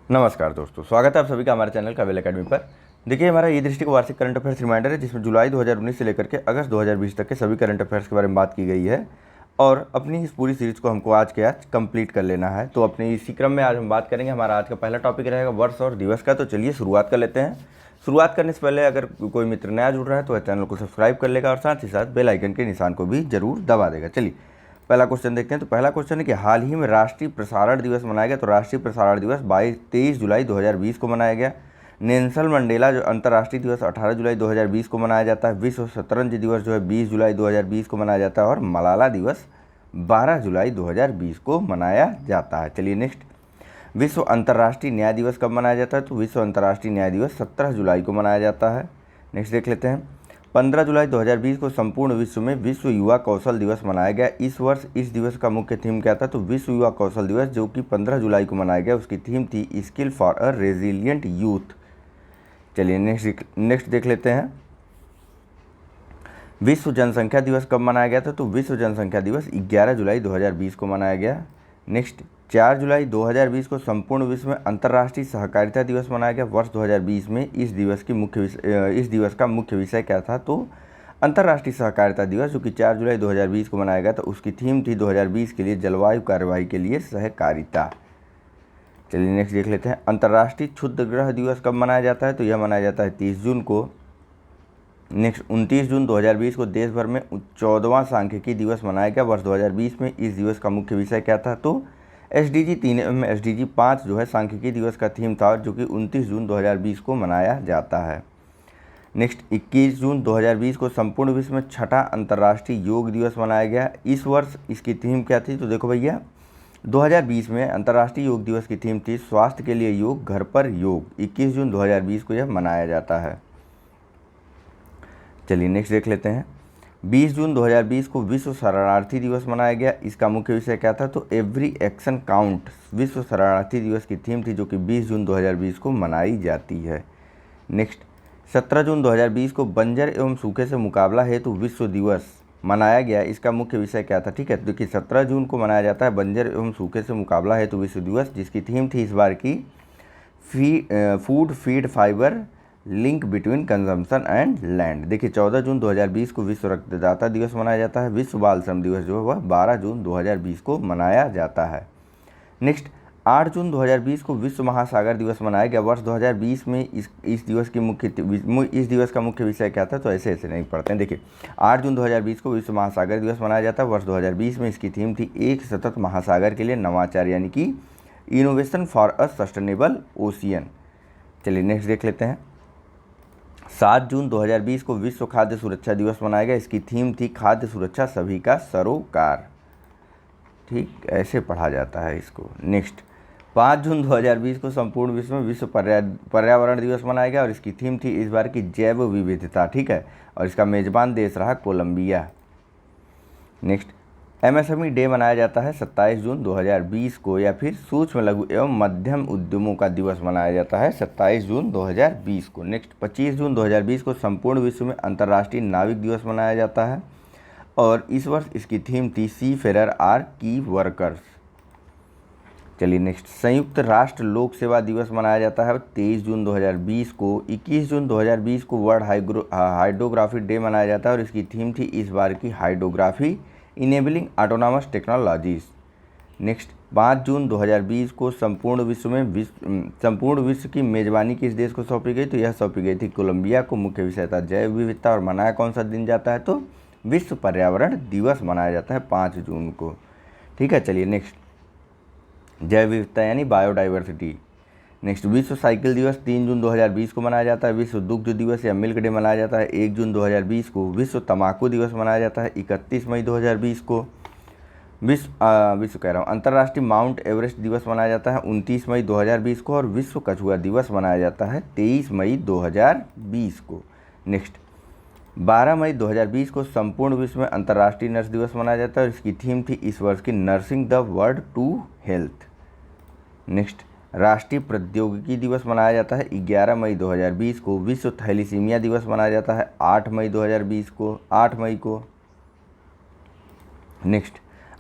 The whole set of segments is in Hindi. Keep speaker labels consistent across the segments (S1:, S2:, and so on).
S1: नमस्कार दोस्तों, स्वागत है आप सभी का हमारे चैनल काबिल एकेडमी पर। देखिए, हमारा ई दृष्टि को वार्षिक करंट अफेयर्स रिमाइंडर है, जिसमें जुलाई 2019 से लेकर के अगस्त 2020 तक के सभी करंट अफेयर्स के बारे में बात की गई है। और अपनी इस पूरी सीरीज़ को हमको आज के आज कंप्लीट कर लेना है। तो अपने इसी क्रम में आज हम बात करेंगे। हमारा आज का पहला टॉपिक रहेगा वर्ष और दिवस का। तो चलिए शुरुआत कर लेते हैं। शुरुआत करने से पहले अगर कोई मित्र नया जुड़ रहा है तो वह चैनल को सब्सक्राइब कर लेगा और साथ ही साथ बेल आइकन के निशान को भी जरूर दबा देगा। चलिए पहला क्वेश्चन देखते हैं। तो पहला क्वेश्चन है कि हाल ही में राष्ट्रीय प्रसारण दिवस मनाया गया। तो राष्ट्रीय प्रसारण दिवस 23 जुलाई 2020 को मनाया गया। नेल्सन मंडेला जो अंतर्राष्ट्रीय दिवस 18 जुलाई 2020 को मनाया जाता है। विश्व शतरंज दिवस जो है 20 जुलाई 2020 को मनाया जाता है। और मलाला दिवस 12 जुलाई 2020 को मनाया जाता है। चलिए नेक्स्ट, विश्व अंतर्राष्ट्रीय न्याय दिवस कब मनाया जाता है। तो विश्व अंतर्राष्ट्रीय न्याय दिवस 17 जुलाई को मनाया जाता है। नेक्स्ट देख लेते हैं। 15 जुलाई 2020 को संपूर्ण विश्व में विश्व युवा कौशल दिवस मनाया गया। इस वर्ष इस दिवस का मुख्य थीम क्या था। तो विश्व युवा कौशल दिवस जो कि 15 जुलाई को मनाया गया, उसकी थीम थी skill for a resilient youth. चलिए नेक्स्ट देख लेते हैं। विश्व जनसंख्या दिवस कब मनाया गया था। तो विश्व जनसंख्या दिवस 11 जुलाई 2020 को मनाया गया। नेक्स्ट, 4 जुलाई 2020 को संपूर्ण विश्व में अंतर्राष्ट्रीय सहकारिता दिवस मनाया गया। वर्ष 2020 में इस दिवस का मुख्य विषय क्या था। तो अंतर्राष्ट्रीय सहकारिता दिवस जो कि 4 जुलाई 2020 को मनाया गया था, उसकी थीम थी 2020 के लिए जलवायु कार्यवाही के लिए सहकारिता। चलिए नेक्स्ट देख लेते हैं। अंतर्राष्ट्रीय क्षुद्रग्रह दिवस कब मनाया जाता है। तो यह मनाया जाता है 30 जून को। नेक्स्ट, 29 जून 2020 को देश भर में 14वां सांख्यिकी दिवस मनाया गया। वर्ष 2020 में इस दिवस का मुख्य विषय क्या था। तो SDG 3 एवं SDG 5 जो है सांख्यिकी दिवस का थीम था, जो कि 29 जून 2020 को मनाया जाता है। नेक्स्ट, 21 जून 2020 को संपूर्ण विश्व में 6ठा अंतर्राष्ट्रीय योग दिवस मनाया गया। इस वर्ष इसकी थीम क्या थी। तो देखो भैया, 2020 में अंतर्राष्ट्रीय योग दिवस की थीम थी स्वास्थ्य के लिए योग, घर पर योग। 21 जून 2020 को यह मनाया जाता है। चलिए नेक्स्ट देख लेते हैं। 20 जून 2020 को विश्व शरणार्थी दिवस मनाया गया। इसका मुख्य विषय क्या था। तो एवरी एक्शन काउंट विश्व शरणार्थी दिवस की थीम थी, जो कि 20 जून 2020 को मनाई जाती है। नेक्स्ट, 17 जून 2020 को बंजर एवं सूखे से मुकाबला हेतु विश्व दिवस मनाया गया। इसका मुख्य विषय क्या था। ठीक है, देखिए 17 जून को मनाया जाता है बंजर एवं सूखे से मुकाबला हेतु विश्व दिवस, जिसकी थीम थी इस बार की food feed fibre link between consumption and land. देखिए 14 जून 2020 को विश्व रक्तदाता दिवस मनाया जाता है। विश्व बाल श्रम दिवस जो है वह 12 जून 2020 को मनाया जाता है। नेक्स्ट, 8 जून 2020 को विश्व महासागर दिवस मनाया गया। वर्ष 2020 में इस दिवस का मुख्य विषय क्या था। तो ऐसे नहीं पढ़ते हैं। देखिए 8 जून 2020 को विश्व महासागर दिवस मनाया जाता है। वर्ष 2020 में इसकी थीम थी एक सतत महासागर के लिए नवाचार, यानी कि innovation for a sustainable ocean. चलिए नेक्स्ट देख लेते हैं। 7 जून 2020 को विश्व खाद्य सुरक्षा दिवस मनाया गया। इसकी थीम थी खाद्य सुरक्षा सभी का सरोकार। ठीक, ऐसे पढ़ा जाता है इसको। नेक्स्ट, 5 जून 2020 को संपूर्ण विश्व में विश्व पर्यावरण दिवस मनाया गया और इसकी थीम थी इस बार की जैव विविधता। ठीक है, और इसका मेजबान देश रहा कोलंबिया। नेक्स्ट, MSME डे मनाया जाता है 27 जून 2020 को, या फिर सूक्ष्म लघु एवं मध्यम उद्यमों का दिवस मनाया जाता है 27 जून 2020 को। नेक्स्ट, 25 जून 2020 को संपूर्ण विश्व में अंतर्राष्ट्रीय नाविक दिवस मनाया जाता है और इस वर्ष इसकी थीम थी सी फेरर आर की वर्कर्स। चलिए नेक्स्ट, संयुक्त राष्ट्र लोक सेवा दिवस मनाया जाता है 23 जून 2020 को। 21 जून 2020 को वर्ल्ड हाइड्रोग्राफी डे मनाया जाता है और इसकी थीम थी इस बार की hydrography enabling autonomous technologies. Next, 5 जून 2020 को संपूर्ण विश्व की मेजबानी किस देश को सौंपी गई। तो यह सौंपी गई थी कोलंबिया को। मुख्य विषय था जैव विविधता और मनाया कौन सा दिन जाता है। तो विश्व पर्यावरण दिवस मनाया जाता है 5 जून को। ठीक है, चलिए नेक्स्ट, जैव विविधता यानी बायोडाइवर्सिटी। नेक्स्ट, विश्व साइकिल दिवस 3 जून 2020 को मनाया जाता है। विश्व दुग्ध दिवस या मिल्क डे मनाया जाता है 1 जून 2020 को। विश्व तंबाकू दिवस मनाया जाता है 31 मई 2020 को। अंतर्राष्ट्रीय माउंट एवरेस्ट दिवस मनाया जाता है 29 मई 2020 को और विश्व कछुआ दिवस मनाया जाता है 23 मई 2020 को। नेक्स्ट, 12 मई 2020 को संपूर्ण विश्व में अंतर्राष्ट्रीय नर्स दिवस मनाया जाता है और इसकी थीम थी इस वर्ष की nursing the world to health. Next, राष्ट्रीय प्रौद्योगिकी दिवस मनाया जाता है 11 मई 2020 को। विश्व थैलीसीमिया दिवस मनाया जाता है 8 मई 2020 को। नेक्स्ट,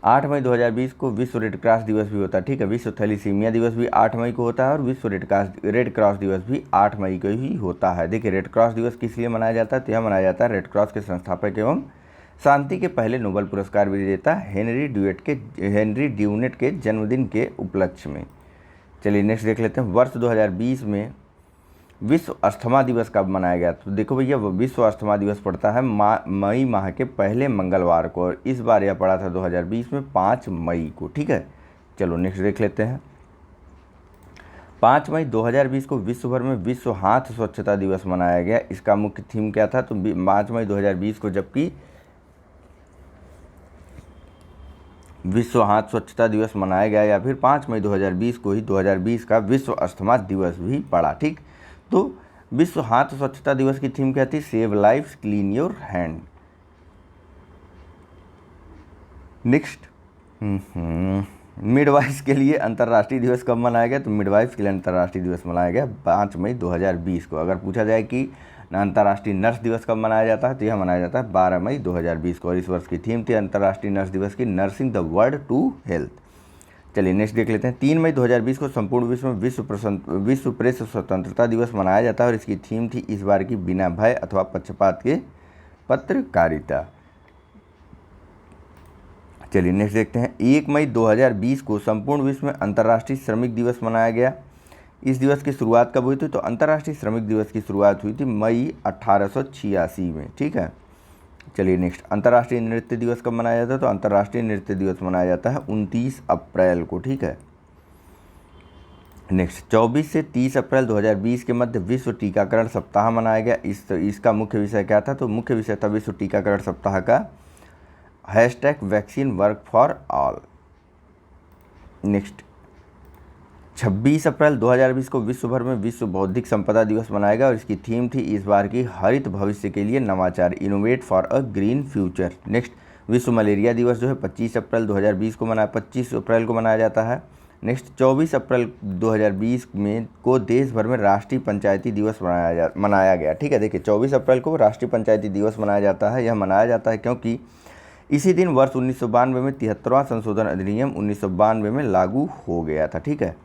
S1: 8 मई 2020 को विश्व रेड क्रॉस दिवस भी होता है, ठीक है। विश्व थैलीसीमिया दिवस भी 8 मई को होता है और विश्व रेड क्रॉस दिवस भी 8 मई को ही होता है। देखिए रेड क्रॉस दिवस किस लिए मनाया जाता है, तो यह मनाया जाता है रेड क्रॉस के संस्थापक एवं शांति के पहले नोबेल पुरस्कार विजेता हेनरी ड्यूनेट के जन्मदिन के उपलक्ष्य में। चलिए नेक्स्ट देख लेते हैं, वर्ष 2020 में विश्व अस्थमा दिवस कब मनाया गया। तो देखो भैया विश्व अस्थमा दिवस पड़ता है मई माह के पहले मंगलवार को, और इस बार यह पड़ा था 2020 में 5 मई को, ठीक है। चलो नेक्स्ट देख लेते हैं, 5 मई 2020 को विश्व भर में विश्व हाथ स्वच्छता दिवस मनाया गया। इसका मुख्य थीम क्या था, तो 5 मई 2020 को जबकि विश्व हाथ स्वच्छता दिवस मनाया गया, या फिर 5 मई 2020 को ही 2020 का विश्व अस्थमा दिवस भी पड़ा, ठीक। तो विश्व हाथ स्वच्छता दिवस की थीम क्या थी, save life clean your hand. Next, midwives के लिए अंतर्राष्ट्रीय दिवस कब मनाया गया, तो मिडवाइफ्स के लिए अंतर्राष्ट्रीय दिवस मनाया गया 5 मई 2020 को। अगर पूछा जाए कि अंतर्राष्ट्रीय नर्स दिवस कब मनाया जाता है, तो यह मनाया जाता है 12 मई 2020 को, और इस वर्ष की थीम थी अंतर्राष्ट्रीय नर्स दिवस की nursing the world to health. चलिए नेक्स्ट देख लेते हैं, 3 मई 2020 को संपूर्ण विश्व में विश्व प्रेस स्वतंत्रता दिवस मनाया जाता है, और इसकी थीम थी इस बार की बिना भय अथवा पक्षपात के पत्रकारिता। चलिए नेक्स्ट देखते हैं, 1 मई 2020 को संपूर्ण विश्व में अंतर्राष्ट्रीय श्रमिक दिवस मनाया गया। इस दिवस की शुरुआत कब हुई थी, तो अंतर्राष्ट्रीय श्रमिक दिवस की शुरुआत हुई थी मई 1886 में, ठीक है। चलिए नेक्स्ट, अंतर्राष्ट्रीय नृत्य दिवस कब मनाया जाता है, तो अंतर्राष्ट्रीय नृत्य दिवस मनाया जाता है 29 अप्रैल को, ठीक है। नेक्स्ट, 24 से 30 अप्रैल 2020 के मध्य विश्व टीकाकरण सप्ताह मनाया गया। इसका मुख्य विषय क्या था, तो मुख्य विषय था विश्व टीकाकरण सप्ताह का #vaccine work for all. Next, 26 अप्रैल 2020 को विश्व भर में विश्व बौद्धिक संपदा दिवस मनाया गया, और इसकी थीम थी इस बार की हरित भविष्य के लिए नवाचार, innovate for a green future. Next, विश्व मलेरिया दिवस जो है 25 अप्रैल 2020 को 25 अप्रैल को मनाया जाता है। नेक्स्ट, 24 अप्रैल 2020 में को देश भर में राष्ट्रीय पंचायती दिवस मनाया गया, ठीक है। देखिए 24 अप्रैल को राष्ट्रीय पंचायती दिवस मनाया जाता है। यह मनाया जाता है क्योंकि इसी दिन वर्ष 1992 में 73वां संशोधन अधिनियम 1992 में लागू हो गया था, ठीक है।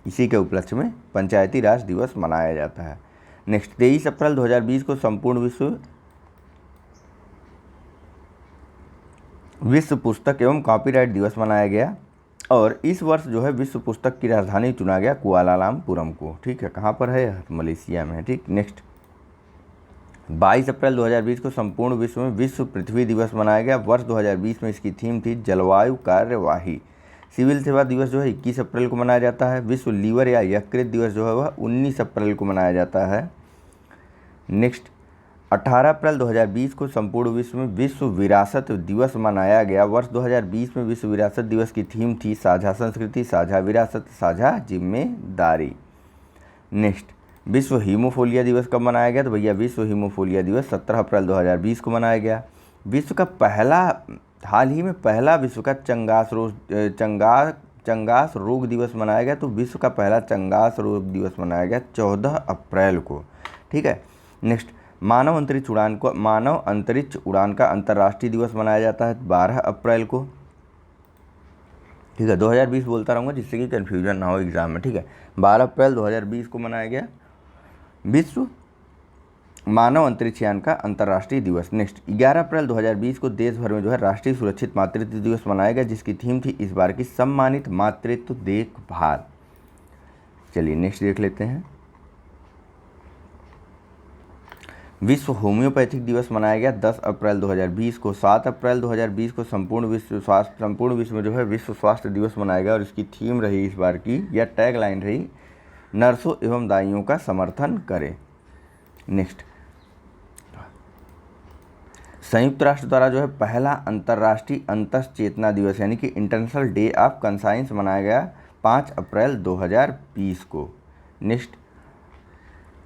S1: इसी के उपलक्ष्य में पंचायती राज दिवस मनाया जाता है। नेक्स्ट, 23 अप्रैल 2020 को संपूर्ण विश्व पुस्तक एवं कॉपीराइट दिवस मनाया गया, और इस वर्ष जो है विश्व पुस्तक की राजधानी चुना गया कुआलालमपुरम को, ठीक है। कहाँ पर है, मलेशिया में है, ठीक। नेक्स्ट, 22 अप्रैल 2020 को संपूर्ण विश्व में विश्व पृथ्वी दिवस मनाया गया। वर्ष 2020 में इसकी थीम थी जलवायु कार्यवाही। सिविल सेवा दिवस जो है 21 अप्रैल को मनाया जाता है। विश्व लीवर या यकृत दिवस जो है वह 19 अप्रैल को मनाया जाता है। नेक्स्ट, 18 अप्रैल 2020 को संपूर्ण विश्व में विश्व विरासत दिवस मनाया गया। वर्ष 2020 में विश्व विरासत दिवस की थीम थी साझा संस्कृति, साझा विरासत, साझा जिम्मेदारी। नेक्स्ट, विश्व हीमोफीलिया दिवस कब मनाया गया, तो भैया विश्व हीमोफीलिया दिवस 17 अप्रैल 2020 को मनाया गया। विश्व का हाल ही में पहला विश्व का चंगास रोग दिवस मनाया गया, तो विश्व का पहला चंगास रोग दिवस मनाया गया 14 अप्रैल को, ठीक है। नेक्स्ट, मानव अंतरिक्ष उड़ान का अंतर्राष्ट्रीय दिवस मनाया जाता है 12 अप्रैल को, ठीक है। 2020 बोलता रहूँगा जिससे कि कन्फ्यूजन ना हो एग्जाम में, ठीक है। 12 अप्रैल 2020 को मनाया गया विश्व मानव अंतरिक्ष यान का अंतर्राष्ट्रीय दिवस। नेक्स्ट, 11 अप्रैल 2020 को देश भर में जो है राष्ट्रीय सुरक्षित मातृत्व दिवस मनाया गया, जिसकी थीम थी इस बार की सम्मानित मातृत्व देखभाल। चलिए नेक्स्ट देख लेते हैं, विश्व होम्योपैथिक दिवस मनाया गया 10 अप्रैल 2020 को। 7 अप्रैल 2020 को संपूर्ण विश्व में जो है विश्व स्वास्थ्य दिवस मनाया गया, और इसकी थीम रही इस बार की, या टैग लाइन रही, नर्सों एवं दाइयों का समर्थन करें। नेक्स्ट, संयुक्त राष्ट्र द्वारा जो है पहला अंतर्राष्ट्रीय अंतश्चेतना दिवस यानी कि इंटरनेशनल डे ऑफ कंसाइंस मनाया गया 5 अप्रैल 2020 को। नेक्स्ट,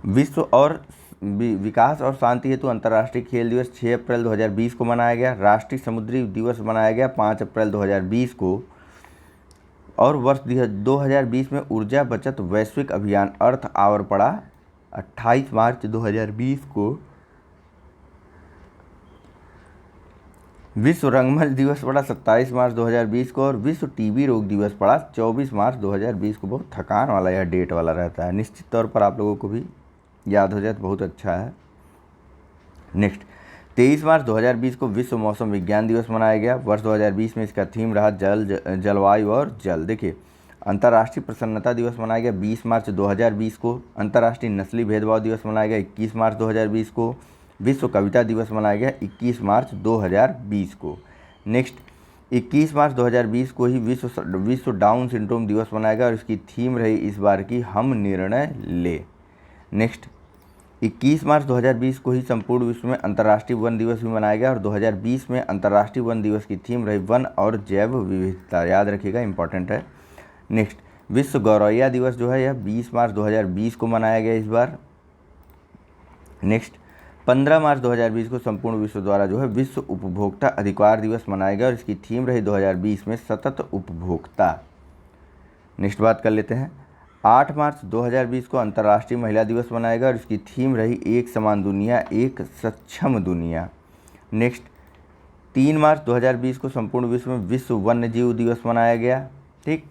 S1: विश्व और विकास और शांति हेतु अंतर्राष्ट्रीय खेल दिवस 6 अप्रैल 2020 को मनाया गया। राष्ट्रीय समुद्री दिवस मनाया गया 5 अप्रैल 2020 को। और वर्ष 2020 में ऊर्जा बचत वैश्विक अभियान अर्थ आवर पड़ा 28 मार्च 2020 को। विश्व रंगमंच दिवस पड़ा 27 मार्च 2020 को, और विश्व टीबी रोग दिवस पड़ा 24 मार्च 2020 को। बहुत थकान वाला यह डेट वाला रहता है, निश्चित तौर पर आप लोगों को भी याद हो जाए तो बहुत अच्छा है। नेक्स्ट, 23 मार्च 2020 को विश्व मौसम विज्ञान दिवस मनाया गया। वर्ष 2020 में इसका थीम रहा जलवायु और जल। देखिए, अंतर्राष्ट्रीय प्रसन्नता दिवस मनाया गया 20 मार्च 2020 को। अंतर्राष्ट्रीय नस्ली भेदभाव दिवस मनाया गया 21 मार्च 2020 को। विश्व कविता दिवस मनाया गया 21 मार्च 2020 को। नेक्स्ट, 21 मार्च 2020 को ही विश्व डाउन सिंड्रोम दिवस मनाया गया, और इसकी थीम रही इस बार की हम निर्णय ले। नेक्स्ट, 21 मार्च 2020 को ही संपूर्ण विश्व में अंतर्राष्ट्रीय वन दिवस भी मनाया गया, और 2020 में अंतर्राष्ट्रीय वन दिवस की थीम रही वन और जैव विविधता। याद रखिएगा, इंपॉर्टेंट है। नेक्स्ट, विश्व गौरैया दिवस जो है यह 20 मार्च 2020 को मनाया गया इस बार। नेक्स्ट, 15 मार्च 2020 को संपूर्ण विश्व द्वारा जो है विश्व उपभोक्ता अधिकार दिवस मनाया गया, और इसकी थीम रही 2020 में सतत उपभोक्ता। नेक्स्ट बात कर लेते हैं, 8 मार्च 2020 को अंतर्राष्ट्रीय महिला दिवस मनाया गया, और इसकी थीम रही एक समान दुनिया, एक सक्षम दुनिया। नेक्स्ट, 3 मार्च 2020 को संपूर्ण विश्व में विश्व वन्य जीव दिवस मनाया गया। ठीक,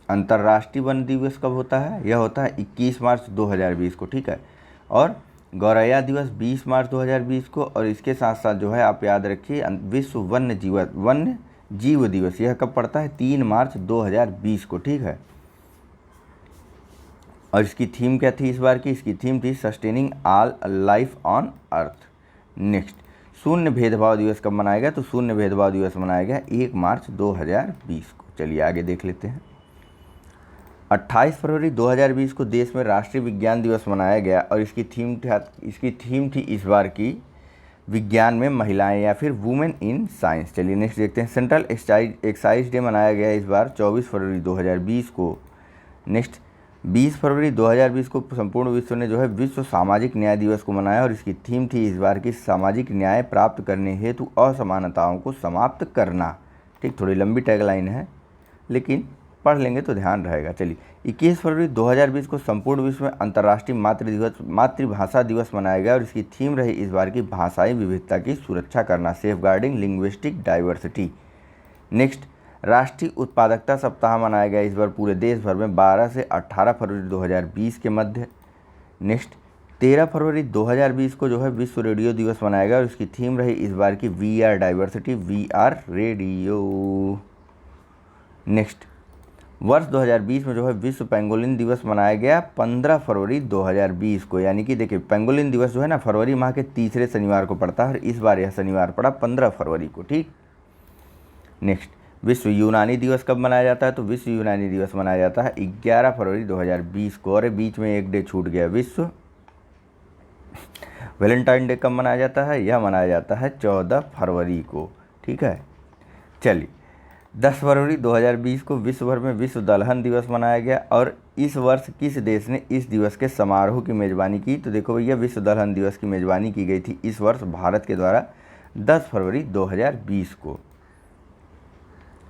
S1: अंतर्राष्ट्रीय वन दिवस कब होता है? यह होता है 21 मार्च 2020 को। ठीक है, और गौरैया दिवस 20 मार्च 2020 को, और इसके साथ साथ जो है आप याद रखिए विश्व वन्य जीव दिवस यह कब पड़ता है? 3 मार्च 2020 को। ठीक है, और इसकी थीम क्या थी इस बार की? इसकी थीम थी sustaining all life on earth. Next, शून्य भेदभाव दिवस कब मनाया गया? तो शून्य भेदभाव दिवस मनाया गया 1 मार्च 2020 को। चलिए आगे देख लेते हैं। 28 फरवरी 2020 को देश में राष्ट्रीय विज्ञान दिवस मनाया गया, और इसकी थीम थी इस बार की विज्ञान में महिलाएं या फिर वुमेन इन साइंस। चलिए नेक्स्ट देखते हैं। सेंट्रल एक्साइज डे मनाया गया इस बार 24 फरवरी 2020 को। नेक्स्ट, 20 फरवरी 2020 को संपूर्ण विश्व ने जो है विश्व सामाजिक न्याय दिवस को मनाया, और इसकी थीम थी इस बार की सामाजिक न्याय प्राप्त करने हेतु असमानताओं को समाप्त करना। ठीक, थोड़ी लंबी टैगलाइन है लेकिन पढ़ लेंगे तो ध्यान रहेगा। चलिए, 21 फरवरी 2020 को संपूर्ण विश्व में अंतर्राष्ट्रीय मातृभाषा दिवस मनाया गया, और इसकी थीम रही इस बार की भाषाई विविधता की सुरक्षा करना, सेफगार्डिंग लिंग्विस्टिक डाइवर्सिटी। नेक्स्ट, राष्ट्रीय उत्पादकता सप्ताह मनाया गया इस बार पूरे देश भर में 12 से 18 फरवरी 2020 के मध्य। नेक्स्ट, 13 फरवरी 2020 को जो है विश्व रेडियो दिवस मनाया गया, और इसकी थीम रही इस बार की we are diversity, we are radio. Next, वर्ष 2020 में जो है विश्व पेंगोलिन दिवस मनाया गया 15 फरवरी 2020 को। यानी कि देखिए, पेंगोलिन दिवस जो है ना फरवरी माह के तीसरे शनिवार को पड़ता है, और इस बार यह शनिवार पड़ा 15 फरवरी को। ठीक, नेक्स्ट, विश्व यूनानी दिवस कब मनाया जाता है? तो विश्व यूनानी दिवस मनाया जाता है 11 फरवरी 2020 को। और बीच में एक डे छूट गया, विश्व वैलेंटाइन डे कब मनाया जाता है? यह मनाया जाता है 14 फरवरी को। ठीक है, चलिए 10 फरवरी 2020 को विश्व भर में विश्व दलहन दिवस मनाया गया, और इस वर्ष किस देश ने इस दिवस के समारोह की मेज़बानी की? तो देखो भैया, विश्व दलहन दिवस की मेज़बानी की गई थी इस वर्ष भारत के द्वारा 10 फरवरी 2020 को।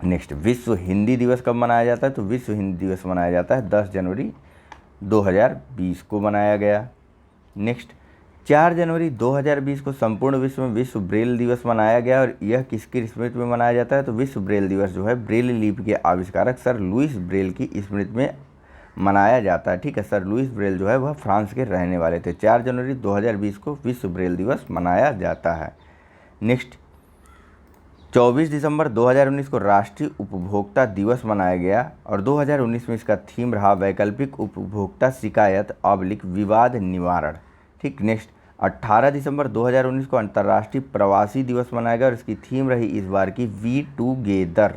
S1: नेक्स्ट, विश्व हिंदी दिवस कब मनाया जाता है? तो विश्व हिंदी दिवस मनाया जाता है 10 जनवरी 2020 को मनाया गया। नेक्स्ट, 4 जनवरी 2020 को संपूर्ण विश्व में विश्व ब्रेल दिवस मनाया गया, और यह किसकी स्मृति में मनाया जाता है? तो विश्व ब्रेल दिवस जो है ब्रेल लिपि के आविष्कारक सर लुइस ब्रेल की स्मृति में मनाया जाता है। ठीक है, सर लुइस ब्रेल जो है वह फ्रांस के रहने वाले थे। 4 जनवरी 2020 को विश्व ब्रेल दिवस मनाया जाता है। नेक्स्ट, 24 दिसंबर 2019 को राष्ट्रीय उपभोक्ता दिवस मनाया गया, और 2019 में इसका थीम रहा वैकल्पिक उपभोक्ता शिकायत / विवाद निवारण। ठीक, नेक्स्ट, 18 दिसंबर 2019 को अंतर्राष्ट्रीय प्रवासी दिवस मनाया गया, और इसकी थीम रही इस बार की वी टूगेदर,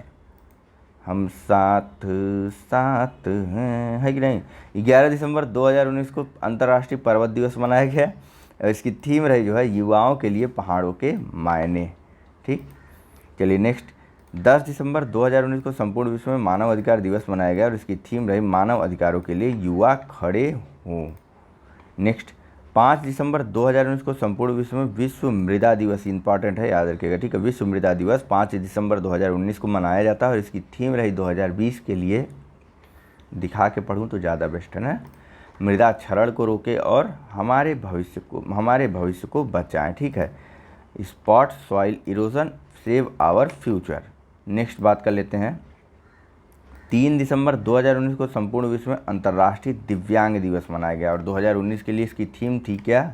S1: हम साथ साथ हैं, है कि नहीं। 11 दिसंबर 2019 को अंतर्राष्ट्रीय पर्वत दिवस मनाया गया, और इसकी थीम रही जो है युवाओं के लिए पहाड़ों के मायने। ठीक, चलिए नेक्स्ट, 10 दिसंबर 2019 को संपूर्ण विश्व में मानव अधिकार दिवस मनाया गया, और इसकी थीम रही मानव अधिकारों के लिए युवा खड़े हों। नेक्स्ट, 5 दिसंबर 2019 को संपूर्ण विश्व में विश्व मृदा दिवस, इंपॉर्टेंट है याद रखिएगा। ठीक है, विश्व मृदा दिवस 5 दिसंबर 2019 को मनाया जाता है, और इसकी थीम रही 2020 के लिए, दिखा के पढ़ूँ तो ज़्यादा बेस्ट है ना, मृदा क्षरण को रोके और हमारे भविष्य को बचाएं। ठीक है, स्पॉट soil erosion save our future. Next बात कर लेते हैं, 3 दिसंबर 2019 को संपूर्ण विश्व में अंतर्राष्ट्रीय दिव्यांग दिवस मनाया गया और 2019 के लिए इसकी थीम थी क्या?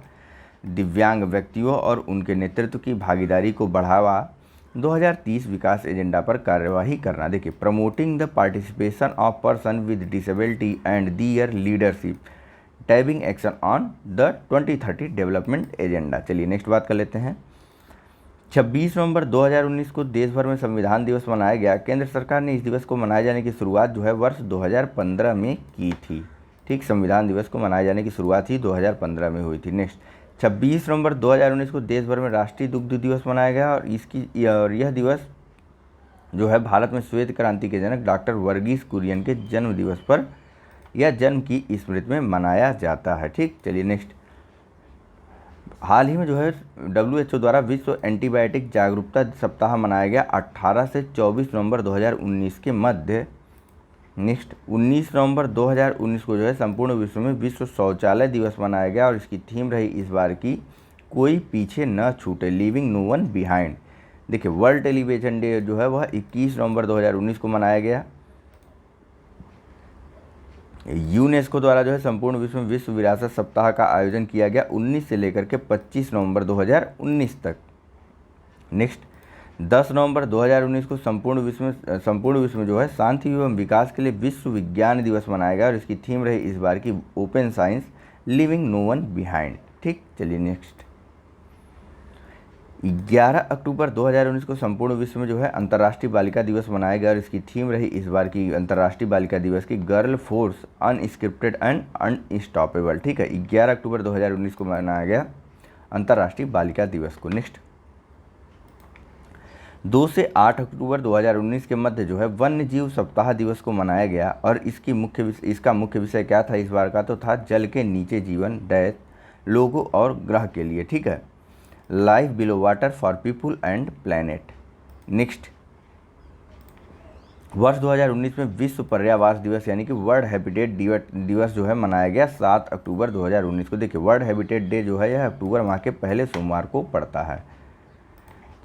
S1: दिव्यांग व्यक्तियों और उनके नेतृत्व की भागीदारी को बढ़ावा, 2030 विकास एजेंडा पर कार्यवाही करना। देखिए, promoting the participation of person with disability and their leadership, taking action on the 2030 development agenda. चलिए नेक्स्ट बात कर लेते हैं, 26 नवंबर 2019 को देश भर में संविधान दिवस मनाया गया। केंद्र सरकार ने इस दिवस को मनाए जाने की शुरुआत जो है वर्ष 2015 में की थी। ठीक, संविधान दिवस को मनाए जाने की शुरुआत ही 2015 में हुई थी। नेक्स्ट, 26 नवंबर 2019 को देश भर में राष्ट्रीय दुग्ध दिवस मनाया गया और यह दिवस जो है भारत में श्वेत क्रांति के जनक डॉक्टर वर्गीस कुरियन के जन्म दिवस पर या जन्म की स्मृति में मनाया जाता है। ठीक, चलिए नेक्स्ट, हाल ही में जो है WHO द्वारा विश्व एंटीबायोटिक जागरूकता सप्ताह मनाया गया 18 से 24 नवंबर 2019 के मध्य। नेक्स्ट, 19 नवंबर 2019 को जो है संपूर्ण विश्व में विश्व शौचालय दिवस मनाया गया और इसकी थीम रही इस बार की कोई पीछे न छूटे, लीविंग नो वन बिहाइंड। देखिए, वर्ल्ड टेलीविजन डे जो है वह 21 नवंबर 2019 को मनाया गया। यूनेस्को द्वारा जो है संपूर्ण विश्व में विश्व विरासत सप्ताह का आयोजन किया गया 19 से लेकर के 25 नवंबर 2019 तक। नेक्स्ट, 10 नवंबर 2019 को संपूर्ण विश्व में जो है शांति एवं विकास के लिए विश्व विज्ञान दिवस मनाया गया और इसकी थीम रही इस बार की open science, leaving no one behind. ठीक, चलिए नेक्स्ट, 11 अक्टूबर 2019 को संपूर्ण विश्व में जो है अंतर्राष्ट्रीय बालिका दिवस मनाया गया और इसकी थीम रही इस बार की अंतर्राष्ट्रीय बालिका दिवस की girl force unscripted and unstoppable. ठीक है, 11 अक्टूबर 2019 को मनाया गया अंतर्राष्ट्रीय बालिका दिवस को। नेक्स्ट, 2 से 8 अक्टूबर 2019 के मध्य जो है वन्य जीव सप्ताह दिवस को मनाया गया और इसका मुख्य विषय क्या था इस बार का? तो था जल के नीचे जीवन डैश लोगों और ग्रह के लिए। ठीक है, life below water for people and planet. Next, वर्ष 2019 में विश्व पर्यावास दिवस यानी कि वर्ल्ड हैबिटेट दिवस जो है मनाया गया 7 अक्टूबर 2019 को। देखिए, वर्ल्ड हैबिटेट डे जो है यह अक्टूबर माह के पहले सोमवार को पड़ता है।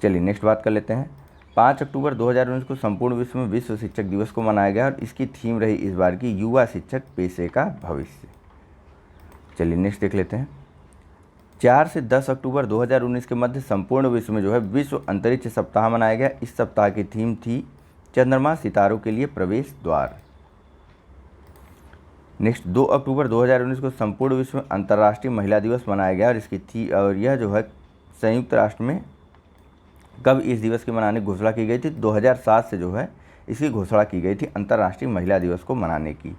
S1: चलिए नेक्स्ट बात कर लेते हैं, 5 अक्टूबर 2019 को संपूर्ण विश्व में विश्व शिक्षक दिवस को मनाया गया और इसकी थीम रही इस बार की युवा शिक्षक पेशे का भविष्य। चलिए नेक्स्ट देख लेते हैं, 4 से 10 अक्टूबर 2019 के मध्य संपूर्ण विश्व में जो है विश्व अंतरिक्ष सप्ताह मनाया गया। इस सप्ताह की थीम थी चंद्रमा सितारों के लिए प्रवेश द्वार। नेक्स्ट, 2 अक्टूबर 2019 को संपूर्ण विश्व में अंतर्राष्ट्रीय महिला दिवस मनाया गया और यह जो है संयुक्त राष्ट्र में कब इस दिवस के मनाने की घोषणा की गई थी? 2007 से जो है इसकी घोषणा की गई थी अंतर्राष्ट्रीय महिला दिवस को मनाने की।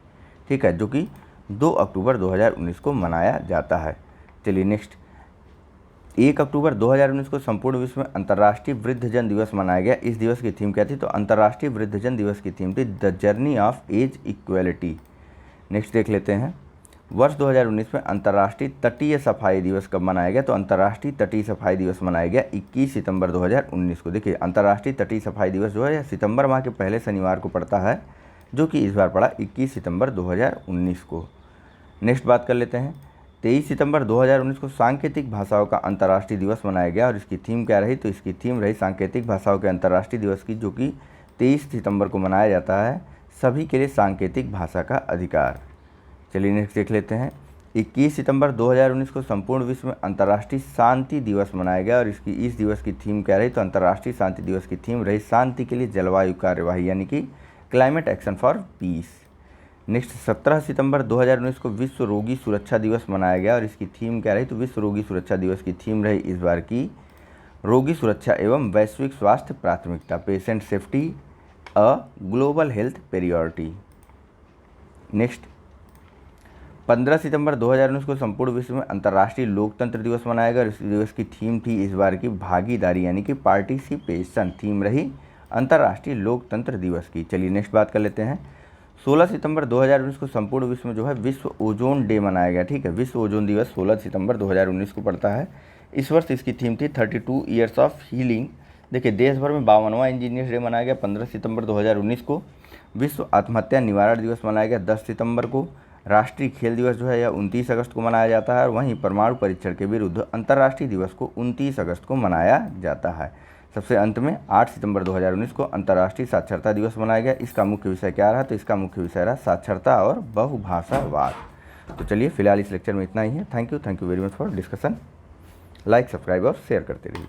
S1: ठीक है, जो कि 2 अक्टूबर 2019 को मनाया जाता है। चलिए नेक्स्ट, 1 अक्टूबर 2019 को संपूर्ण विश्व में अंतर्राष्ट्रीय वृद्धजन दिवस मनाया गया। इस दिवस की थीम क्या थी? तो अंतर्राष्ट्रीय वृद्धजन दिवस की थीम थी the journey of age equality. Next देख लेते हैं, वर्ष 2019 में अंतर्राष्ट्रीय तटीय सफाई दिवस कब मनाया गया? तो अंतर्राष्ट्रीय तटीय सफाई दिवस मनाया गया 21 सितंबर 2019 को। देखिए, अंतर्राष्ट्रीय तटीय सफाई दिवस जो है यह सितंबर माह के पहले शनिवार को पड़ता है, जो कि इस बार पड़ा 21 सितंबर 2019 को। नेक्स्ट बात कर लेते हैं, 23 सितंबर 2019 को सांकेतिक भाषाओं का अंतर्राष्ट्रीय दिवस मनाया गया और इसकी थीम क्या रही? तो इसकी थीम रही सांकेतिक भाषाओं के अंतर्राष्ट्रीय दिवस की, जो कि 23 सितंबर को मनाया जाता है, सभी के लिए सांकेतिक भाषा का अधिकार। चलिए नेक्स्ट देख लेते हैं, 21 सितंबर 2019 को संपूर्ण विश्व में अंतर्राष्ट्रीय शांति दिवस मनाया गया और इस दिवस की थीम क्या रही? तो अंतर्राष्ट्रीय शांति दिवस की थीम रही शांति के लिए जलवायु कार्यवाही यानी कि climate action for piece. Next, 17 सितंबर 2019 को विश्व रोगी सुरक्षा दिवस मनाया गया और इसकी थीम क्या रही? तो विश्व रोगी सुरक्षा दिवस की थीम रही इस बार की रोगी सुरक्षा एवं वैश्विक स्वास्थ्य प्राथमिकता, patient safety a global health priority. Next, 15 सितंबर 2019 को संपूर्ण विश्व में अंतर्राष्ट्रीय लोकतंत्र दिवस मनाया गया और इस दिवस की थीम थी इस बार की भागीदारी यानी कि पार्टिसिपेशन, थीम रही अंतर्राष्ट्रीय लोकतंत्र दिवस की। चलिए नेक्स्ट बात कर लेते हैं, 16 सितंबर 2019 को संपूर्ण विश्व में जो है विश्व ओजोन डे मनाया गया। ठीक है, विश्व ओजोन दिवस 16 सितंबर 2019 को पड़ता है। इस वर्ष इसकी थीम थी 32 ईयर्स ऑफ हीलिंग। देखिए, देश भर में 52वां इंजीनियर्स डे मनाया गया 15 सितंबर 2019 को। विश्व आत्महत्या निवारण दिवस मनाया गया 10 सितंबर को। राष्ट्रीय खेल दिवस जो है यह 29 अगस्त को मनाया जाता है और वहीं परमाणु परीक्षण के विरुद्ध अंतर्राष्ट्रीय दिवस को 29 अगस्त को मनाया जाता है। सबसे अंत में 8 सितंबर 2019 को अंतर्राष्ट्रीय साक्षरता दिवस मनाया गया। इसका मुख्य विषय क्या रहा? तो इसका मुख्य विषय रहा साक्षरता और बहुभाषावाद। तो चलिए फिलहाल इस लेक्चर में इतना ही है। Thank you very much for discussion. Like, subscribe और शेयर करते रहिए।